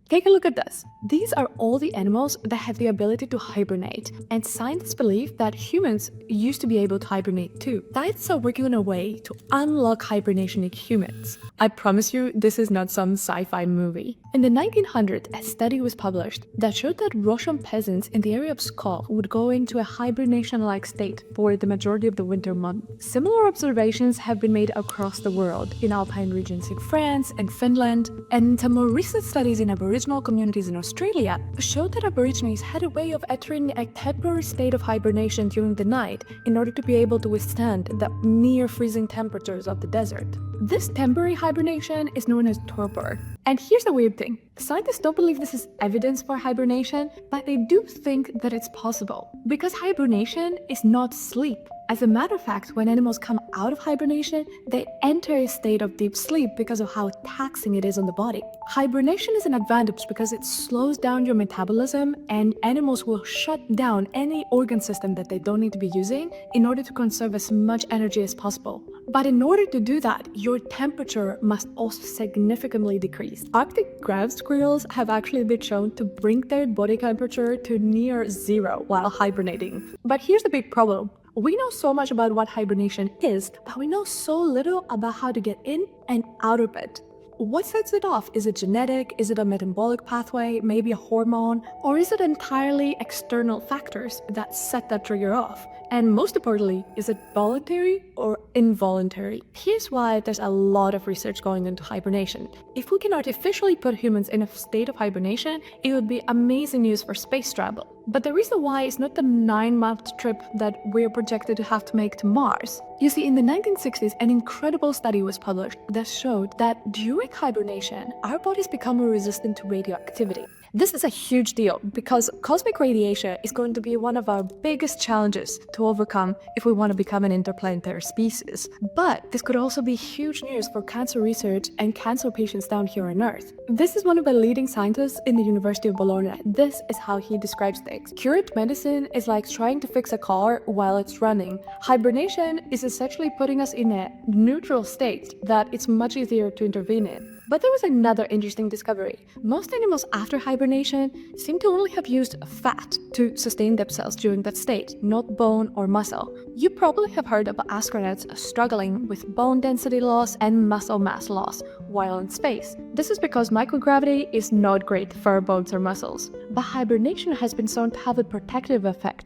Take a look at this. These are all the animals that have the ability to hibernate, and scientists believe that humans used to be able to hibernate too. Scientists are working on a way to unlock hibernation in humans. I promise you, this is not some sci-fi movie. In the 1900s, a study was published that showed that Russian peasants in the area of Pskov would go into a hibernation-like state for the majority of the winter months. Similar observations have been made across the world, in Alpine regions in France and Finland, and some more recent studies in Aboriginal communities in Australia showed that Aborigines had a way of entering a temporary state of hibernation during the night in order to be able to withstand the near-freezing temperatures of the desert. This temporary hibernation is known as torpor. And here's the weird thing. Scientists don't believe this is evidence for hibernation, but they do think that it's possible. Because hibernation is not sleep. As a matter of fact, when animals come out of hibernation, they enter a state of deep sleep because of how taxing it is on the body. Hibernation is an advantage because it slows down your metabolism, and animals will shut down any organ system that they don't need to be using in order to conserve as much energy as possible. But in order to do that, your temperature must also significantly decrease. Arctic ground squirrels have actually been shown to bring their body temperature to near zero while hibernating. But here's the big problem. We know so much about what hibernation is, but we know so little about how to get in and out of it. What sets it off? Is it genetic? Is it a metabolic pathway? Maybe a hormone? Or is it entirely external factors that set that trigger off? And most importantly, is it voluntary or involuntary? Here's why there's a lot of research going into hibernation. If we can artificially put humans in a state of hibernation, it would be amazing news for space travel. But the reason why is not the 9-month trip that we're projected to have to make to Mars. You see, in the 1960s, an incredible study was published that showed that during hibernation, our bodies become more resistant to radioactivity. This is a huge deal because cosmic radiation is going to be one of our biggest challenges to overcome if we want to become an interplanetary species. But this could also be huge news for cancer research and cancer patients down here on Earth. This is one of the leading scientists in the University of Bologna. This is how he describes things. Current medicine is like trying to fix a car while it's running. Hibernation is essentially putting us in a neutral state that it's much easier to intervene in. But there was another interesting discovery. Most animals after hibernation seem to only have used fat to sustain themselves during that state, not bone or muscle. You probably have heard about astronauts struggling with bone density loss and muscle mass loss while in space. This is because microgravity is not great for our bones or muscles. But hibernation has been shown to have a protective effect